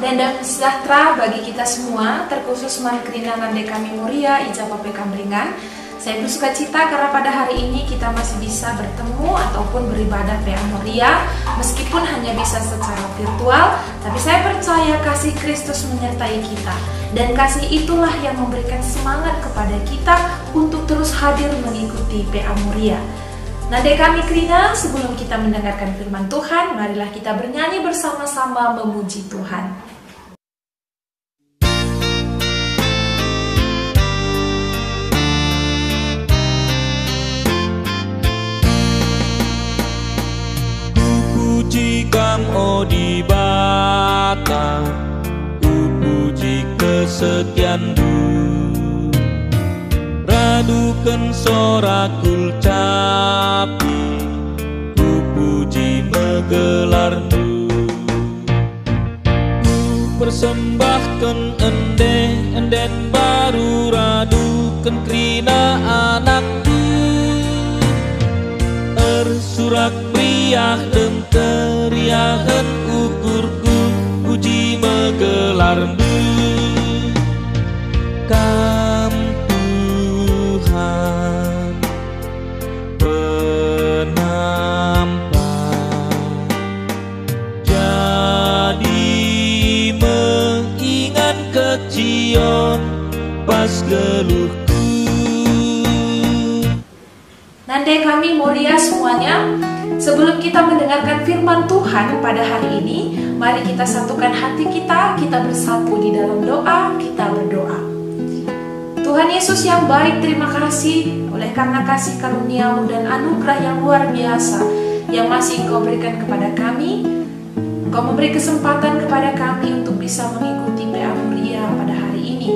Damai dan sejahtera bagi kita semua, terkhusus Markrina Nande kami Muria, Ija Pape Kamringan. Saya bersuka cita karena pada hari ini kita masih bisa bertemu ataupun beribadah PA Muria, meskipun hanya bisa secara virtual, tapi saya percaya kasih Kristus menyertai kita. Dan kasih itulah yang memberikan semangat kepada kita untuk terus hadir mengikuti PA Muria. Nade kami Krina, sebelum kita mendengarkan firman Tuhan, marilah kita bernyanyi bersama-sama memuji Tuhan. Puji Kam Odi Bata, puji kesetiaan-Du, radukan sorakul capi, puji megelar-Du. Ku persembahkan enden baru, radukan Krina anak-Du, surak priah dan teriahan ukurku, puji megelar-Du. Kam Tuhan penampak, jadi mengingat kecion pas geluhku. Nande kami Muria semuanya, sebelum kita mendengarkan firman Tuhan pada hari ini, mari kita satukan hati kita bersatu di dalam doa, kita berdoa. Tuhan Yesus yang baik, terima kasih oleh karena kasih karunia-Mu dan anugerah yang luar biasa yang masih Engkau berikan kepada kami. Engkau memberi kesempatan kepada kami untuk bisa mengikuti PA Muria pada hari ini.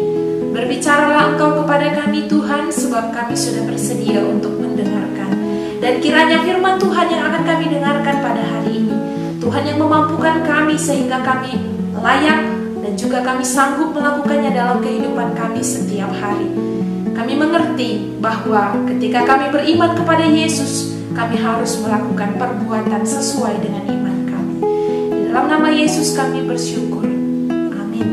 Berbicaralah Engkau kepada kami Tuhan, sebab kami sudah bersedia untuk mendengarkan. Dan kiranya firman Tuhan yang akan kami dengarkan pada hari ini, Tuhan yang memampukan kami sehingga kami layak dan juga kami sanggup melakukannya dalam kehidupan kami setiap hari. Kami mengerti bahwa ketika kami beriman kepada Yesus, kami harus melakukan perbuatan sesuai dengan iman kami. Di dalam nama Yesus kami bersyukur. Amin.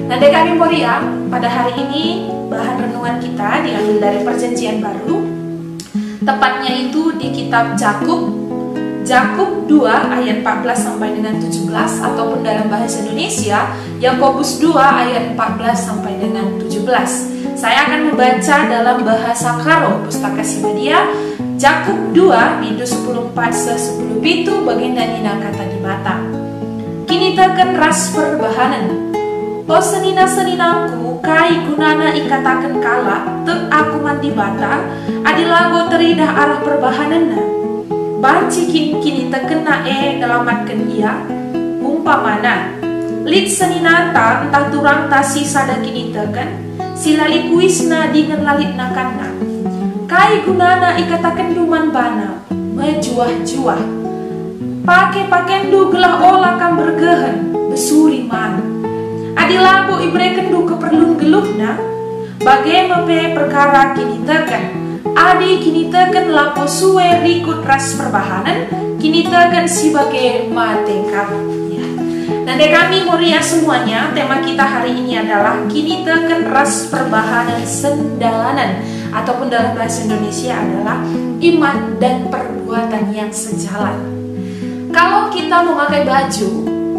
Nade kami Muria, pada hari ini bahan renungan kita diambil dari Perjanjian Baru, tepatnya itu di kitab Jakub 2 ayat 14 sampai dengan 17, ataupun dalam bahasa Indonesia Yakobus 2 ayat 14 sampai dengan 17. Saya akan membaca dalam bahasa Karo Pustaka Sibadia, Jakub 2 di 10 10 pitu baginda nina kata di bata. Kini teken ras perbahanan, o senina-seninaku kai gunana ikatakan kala te aku mandi bata, adilago teridah arah perbahanana. Banci kini tekena dalamatkan ia, umpamana lit seninata entah turang tasi sada kini teken, silali kuisna dengan lalit nakana. Kai gunana ikatakan duman bana, mejuah-juah. Pake-pakendu gelah olah kam bergehen, besuri man. Adilago ibrekendu keperluan geluhna, bagai mepe perkara kini teken. Adi kini teken lapo suwe rikut ras perbahanan, kini teken sebagai matengkap. Ya. Nande kami Muria semuanya, tema kita hari ini adalah kini teken ras perbahanan sendalanan, ataupun dalam bahasa Indonesia adalah iman dan perbuatan yang sejalan. Kalau kita memakai baju,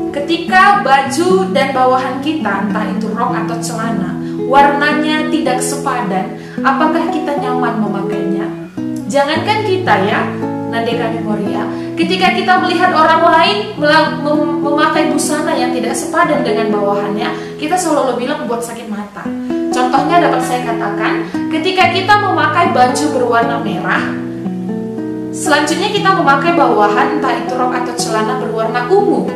ketika baju dan bawahan kita, entah itu rok atau celana, warnanya tidak sepadan, apakah kita nyaman memakainya? Jangankan kita ya, Nade kami Muria, ketika kita melihat orang lain memakai busana yang tidak sepadan dengan bawahannya, kita selalu bilang buat sakit mata. Contohnya dapat saya katakan, ketika kita memakai baju berwarna merah, selanjutnya kita memakai bawahan, entah itu rok atau celana berwarna ungu,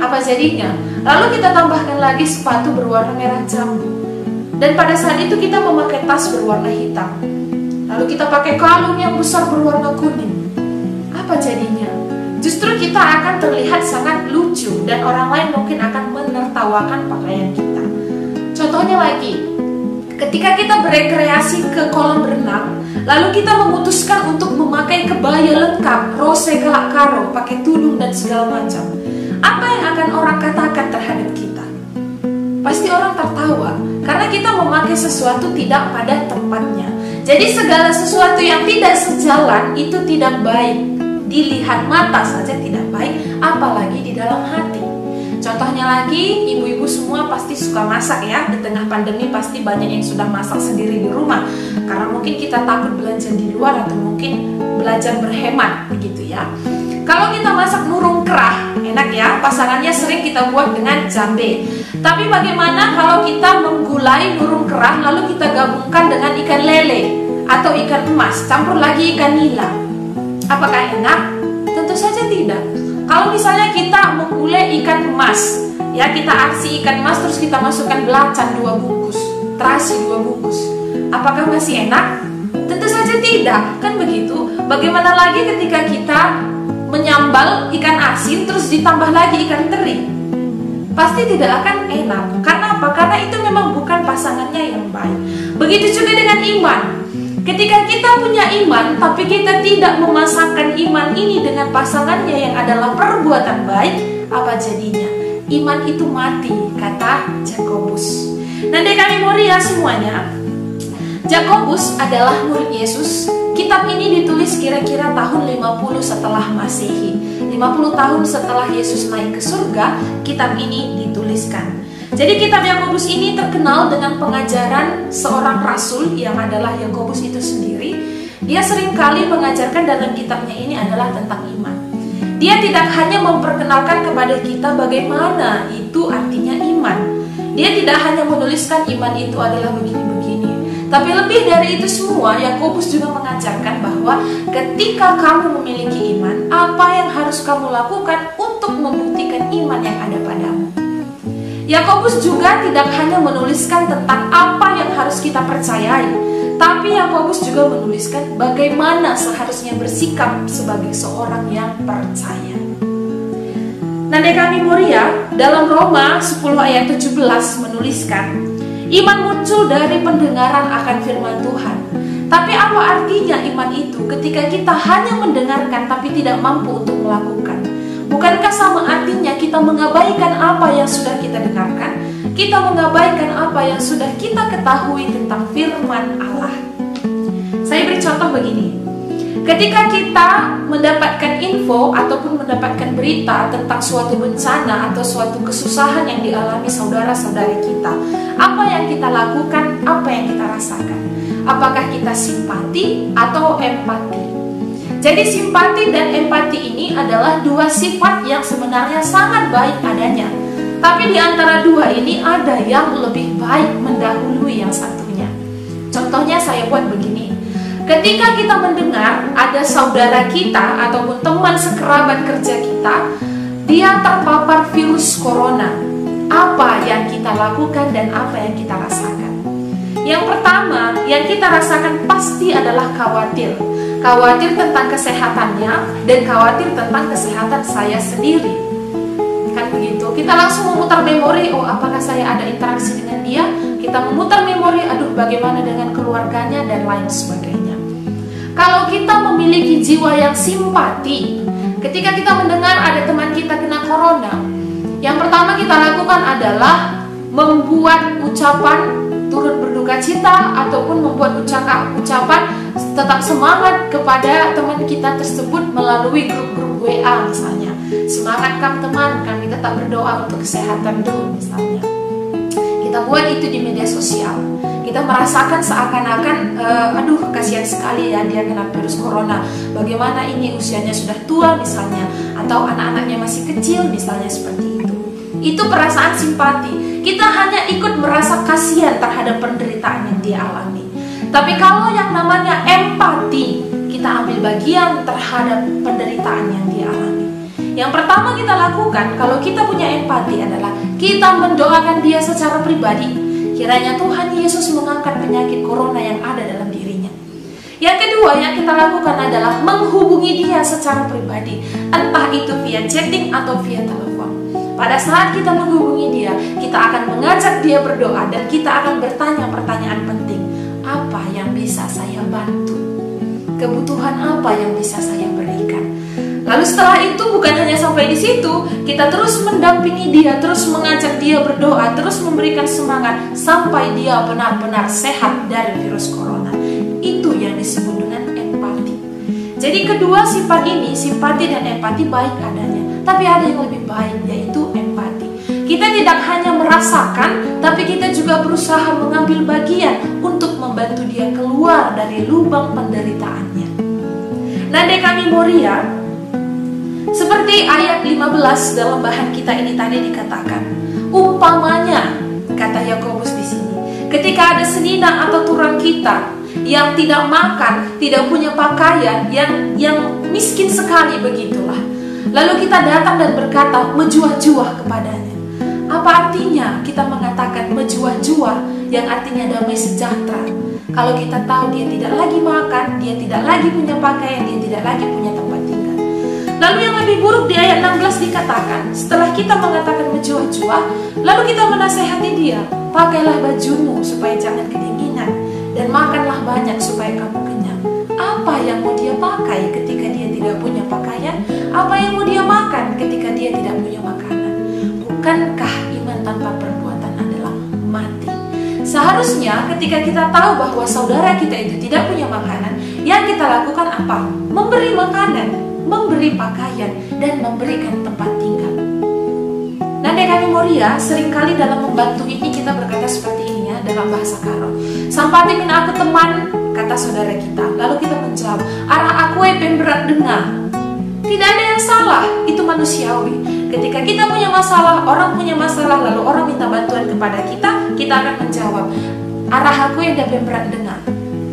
apa jadinya? Lalu kita tambahkan lagi sepatu berwarna merah jambu. Dan pada saat itu kita memakai tas berwarna hitam. Lalu kita pakai kalung yang besar berwarna kuning. Apa jadinya? Justru kita akan terlihat sangat lucu dan orang lain mungkin akan menertawakan pakaian kita. Contohnya lagi, ketika kita berekreasi ke kolam renang, lalu kita memutuskan untuk memakai kebaya lengkap, rose kalak karo, pakai tudung dan segala macam. Apa yang akan orang katakan terhadap kita? pasti orang tertawa karena kita memakai sesuatu tidak pada tempatnya. Jadi segala sesuatu yang tidak sejalan itu tidak baik. Dilihat mata saja tidak baik, apalagi di dalam hati. Contohnya lagi, ibu-ibu semua pasti suka masak ya. Di tengah pandemi pasti banyak yang sudah masak sendiri di rumah, karena mungkin kita takut belanja di luar atau mungkin belajar berhemat begitu ya. Kalau kita masak nurung kerah, enak ya, pasangannya sering kita buat dengan jambe. Tapi bagaimana kalau kita menggulai nurung kerah lalu kita gabungkan dengan ikan lele atau ikan emas, campur lagi ikan nila? Apakah enak? Tentu saja tidak. Kalau misalnya kita menggulai ikan emas, ya kita arsih ikan emas terus kita masukkan belacan 2 bungkus, terasi 2 bungkus, apakah masih enak? Tentu saja tidak, kan begitu. Bagaimana lagi ketika kita menyambal ikan asin terus ditambah lagi ikan teri? Pasti tidak akan enak. Karena apa? Karena itu memang bukan pasangannya yang baik. Begitu juga dengan iman. Ketika kita punya iman tapi kita tidak memasangkan iman ini dengan pasangannya yang adalah perbuatan baik, apa jadinya? Iman itu mati, kata Yakobus. Nanti kami mulia semuanya, Yakobus adalah murid Yesus. Kitab ini ditulis kira-kira tahun 50 setelah Masehi. 50 tahun setelah Yesus naik ke surga, kitab ini dituliskan. Jadi kitab Yakobus ini terkenal dengan pengajaran seorang rasul yang adalah Yakobus itu sendiri. Dia seringkali mengajarkan dalam kitabnya ini adalah tentang iman. Dia tidak hanya memperkenalkan kepada kita bagaimana itu artinya iman. Dia tidak hanya menuliskan iman itu adalah begini-begini. Tapi lebih dari itu semua, Yakobus juga mengajarkan bahwa ketika kamu memiliki iman, apa yang harus kamu lakukan untuk membuktikan iman yang ada padamu. Yakobus juga tidak hanya menuliskan tentang apa yang harus kita percayai, tapi Yakobus juga menuliskan bagaimana seharusnya bersikap sebagai seorang yang percaya. Nanti kami mulia, dalam Roma 10 ayat 17 menuliskan, iman muncul dari pendengaran akan firman Tuhan. Tapi apa artinya iman itu ketika kita hanya mendengarkan tapi tidak mampu untuk melakukan? Bukankah sama artinya kita mengabaikan apa yang sudah kita dengarkan? Kita mengabaikan apa yang sudah kita ketahui tentang firman Allah. Saya beri contoh begini. Ketika kita mendapatkan info ataupun mendapatkan berita tentang suatu bencana atau suatu kesusahan yang dialami saudara-saudari kita, apa yang kita lakukan, apa yang kita rasakan? Apakah kita simpati atau empati? Jadi simpati dan empati ini adalah dua sifat yang sebenarnya sangat baik adanya. Tapi di antara dua ini ada yang lebih baik mendahului yang satunya. Contohnya saya buat begini. Ketika kita mendengar ada saudara kita ataupun teman sekerabat kerja kita, dia terpapar virus corona, apa yang kita lakukan dan apa yang kita rasakan? Yang pertama yang kita rasakan pasti adalah khawatir. Khawatir tentang kesehatannya dan khawatir tentang kesehatan saya sendiri. Kan begitu, kita langsung memutar memori, oh apakah saya ada interaksi dengan dia? Kita memutar memori, aduh bagaimana dengan keluarganya dan lain sebagainya. Kalau kita memiliki jiwa yang simpati, ketika kita mendengar ada teman kita kena corona, yang pertama kita lakukan adalah membuat ucapan turut berduka cita ataupun membuat ucapan tetap semangat kepada teman kita tersebut melalui grup-grup WA misalnya. Semangat teman, kami tetap berdoa untuk kesehatan dulu misalnya. Kita buat itu di media sosial. Kita merasakan seakan-akan, aduh kasihan sekali ya dia kena virus corona. Bagaimana ini usianya sudah tua misalnya, atau anak-anaknya masih kecil misalnya seperti itu. Itu perasaan simpati. Kita hanya ikut merasa kasihan terhadap penderitaan yang dia alami. Tapi kalau yang namanya empati, kita ambil bagian terhadap penderitaan yang dia alami. Yang pertama kita lakukan kalau kita punya empati adalah kita mendoakan dia secara pribadi. Kiranya Tuhan Yesus mengangkat penyakit corona yang ada dalam dirinya. Yang kedua yang kita lakukan adalah menghubungi dia secara pribadi, entah itu via chatting atau via telepon. Pada saat kita menghubungi dia, kita akan mengajak dia berdoa dan kita akan bertanya pertanyaan penting. Apa yang bisa saya bantu? Kebutuhan apa yang bisa saya berikan? Lalu setelah itu bukan hanya sampai di situ, kita terus mendampingi dia, terus mengajak dia berdoa, terus memberikan semangat sampai dia benar-benar sehat dari virus corona. Itu yang disebut dengan empati. Jadi kedua sifat ini, simpati dan empati baik adanya, tapi ada yang lebih baik, yaitu empati. Kita tidak hanya merasakan, tapi kita juga berusaha mengambil bagian untuk membantu dia keluar dari lubang penderitaannya. Nade kami Moria, seperti ayat 15 dalam bahan kita ini tadi dikatakan, umpamanya, kata Yakobus di sini, ketika ada senina atau turang kita yang tidak makan, tidak punya pakaian, yang miskin sekali begitulah, lalu kita datang dan berkata menjuah-juah kepadanya. Apa artinya kita mengatakan menjuah-juah, yang artinya damai sejahtera? Kalau kita tahu dia tidak lagi makan, dia tidak lagi punya pakaian, dia tidak lagi punya tempat tinggal. Lalu yang lebih buruk di ayat 16 dikatakan, setelah kita mengatakan menjuah-juah, lalu kita menasehati dia, pakailah bajumu supaya jangan kedinginan, dan makanlah banyak supaya kamu kenyang. Apa yang mau dia pakai ketika dia tidak punya pakaian? Apa yang mau dia makan ketika dia tidak punya makanan? Bukankah iman tanpa perbuatan adalah mati? Seharusnya ketika kita tahu bahwa saudara kita itu tidak punya makanan, yang kita lakukan apa? Memberi makanan, memberi pakaian, dan memberikan tempat tinggal. Nade kami Moria, seringkali dalam membantu ini kita berkata seperti ini ya, dalam bahasa Karo. Sampati min aku teman, kata saudara kita. Lalu kita menjawab, arah aku pemberat dengar. Tidak ada yang salah, itu manusiawi. Ketika kita punya masalah, orang punya masalah, lalu orang minta bantuan kepada kita akan menjawab, arah aku yang dapat berat dengar.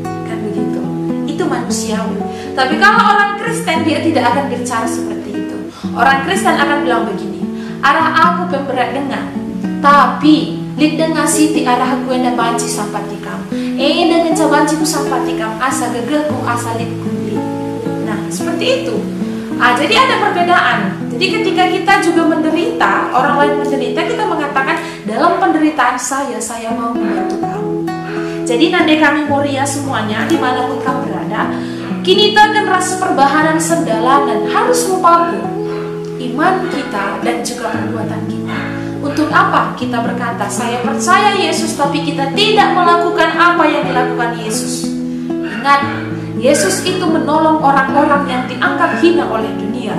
Kan begitu. Itu manusiawi. Tapi kalau orang Kristen, dia tidak akan bicara seperti itu. Orang Kristen akan bilang begini, arah aku pemberat dengar, tapi lid dengar siti arah aku yang banci sampati kamu. Dengan cabanciku sampati kamu, asa gegehku, asa lidku. Nah, seperti itu. Jadi ada perbedaan. Jadi ketika kita juga menderita, orang lain menderita, kita mengatakan dalam penderitaan saya mau membantu kamu. Jadi nade kami Moria semuanya, dimanapun kamu berada, kini akan rasa perbahanan sendalangan harus membangun iman kita dan juga perbuatan kita. Untuk apa kita berkata saya percaya Yesus, tapi kita tidak melakukan apa yang dilakukan Yesus? Ingat, Yesus itu menolong orang-orang yang dianggap hina oleh dunia.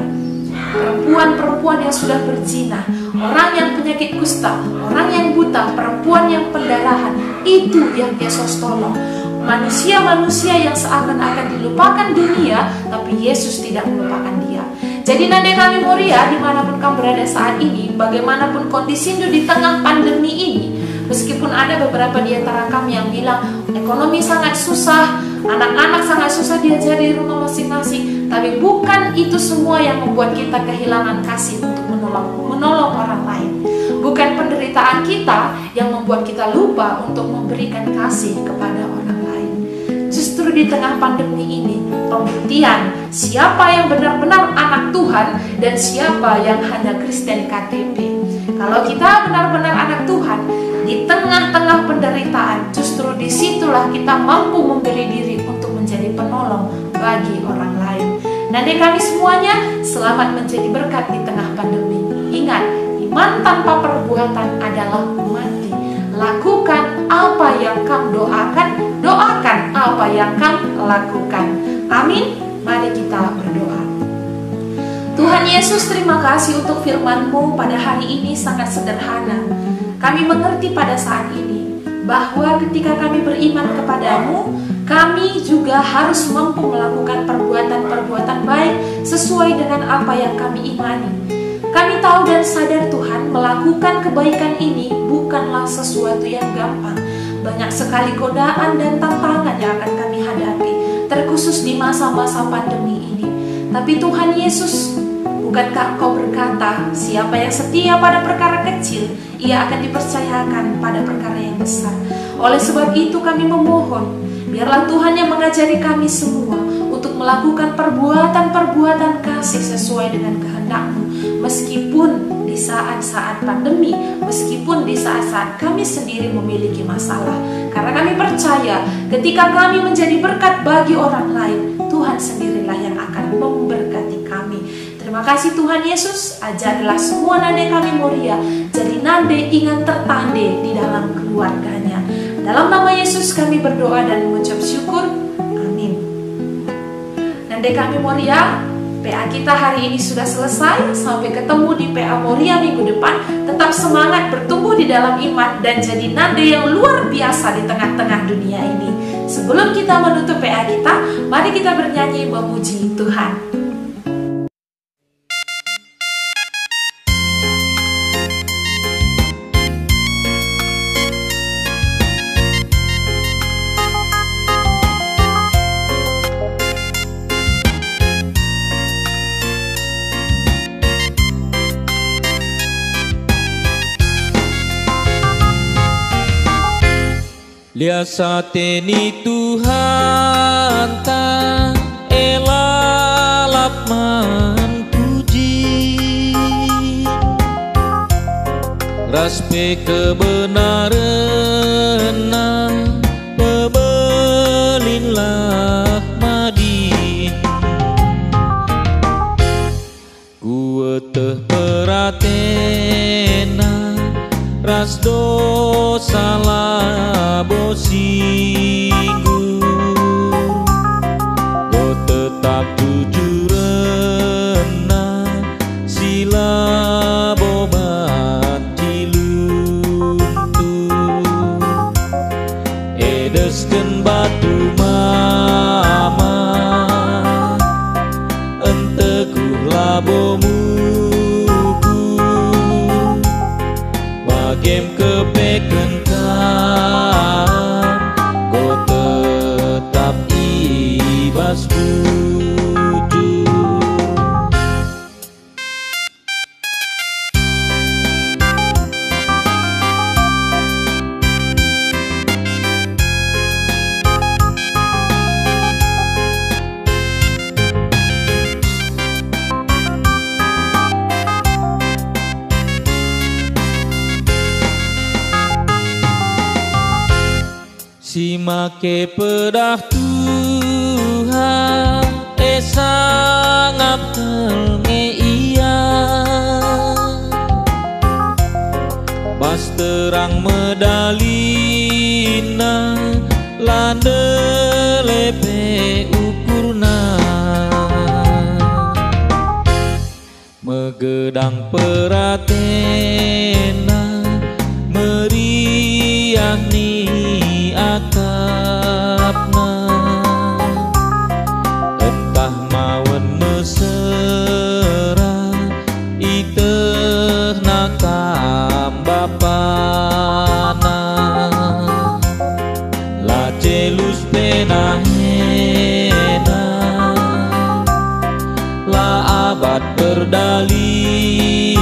Perempuan-perempuan yang sudah berzina, orang yang penyakit kusta, orang yang buta, perempuan yang pendarahan, itu yang Yesus tolong. Manusia-manusia yang seakan-akan dilupakan dunia, tapi Yesus tidak melupakan dia. Jadi nade kami Moria, dimanapun kamu berada saat ini, bagaimanapun kondisi di tengah pandemi ini, meskipun ada beberapa di antara kami yang bilang ekonomi sangat susah, anak-anak sangat susah diajar di rumah masing-masing, tapi bukan itu semua yang membuat kita kehilangan kasih untuk menolong orang lain. Bukan penderitaan kita yang membuat kita lupa untuk memberikan kasih kepada orang lain. Justru di tengah pandemi ini, pembuktian siapa yang benar-benar anak Tuhan dan siapa yang hanya Kristen KTP. Kalau kita benar-benar anak Tuhan, di tengah-tengah penderitaan, justru disitulah kita mampu memberi diri untuk menjadi penolong bagi orang lain. Nade kami semuanya, selamat menjadi berkat di tengah pandemi. Ingat, iman tanpa perbuatan adalah mati. Lakukan apa yang kamu doakan apa yang kamu lakukan. Amin. Mari kita berdoa. Tuhan Yesus, terima kasih untuk firman-Mu pada hari ini sangat sederhana. Kami mengerti pada saat ini bahwa ketika kami beriman kepadamu, kami juga harus mampu melakukan perbuatan-perbuatan baik sesuai dengan apa yang kami imani. Kami tahu dan sadar Tuhan, melakukan kebaikan ini bukanlah sesuatu yang gampang. Banyak sekali godaan dan tantangan yang akan kami hadapi, terkhusus di masa-masa pandemi ini. Tapi Tuhan Yesus, bukankah Engkau berkata, siapa yang setia pada perkara kecil, ia akan dipercayakan pada perkara yang besar. Oleh sebab itu kami memohon, biarlah Tuhan yang mengajari kami semua untuk melakukan perbuatan-perbuatan kasih sesuai dengan kehendak-Mu, meskipun di saat-saat pandemi, meskipun di saat-saat kami sendiri memiliki masalah. Karena kami percaya ketika kami menjadi berkat bagi orang lain, Tuhan sendirilah yang akan memberkati kami. Terima kasih Tuhan Yesus, ajarilah semua nande kami Moria jadi nande ingat tertande di dalam keluarganya. Dalam nama Yesus kami berdoa dan mengucap syukur. Amin. Nande kami Moria, PA kita hari ini sudah selesai. Sampai ketemu di PA Moria minggu depan. Tetap semangat bertumbuh di dalam iman dan jadi nande yang luar biasa di tengah-tengah dunia ini. Sebelum kita menutup PA kita, mari kita bernyanyi memuji Tuhan. Lia sateni Tuhan ta elalap man puji, raspe kebenaran na pebelinlah madin, gua teh peratena ras dosa labo singgur, go tetap jujur rena sila bobat ciluntur, edeskeun batu mama enteguh labomu game kepeken kan, go tetap ibas bujur. Si make pedah Tuhan sangat ngeia, pas terang medalina lande lepe ukurna, megedang peratena meriah ni akapna, entah mawen mesera iteh nakam bapana, la celus penahena la abad berdali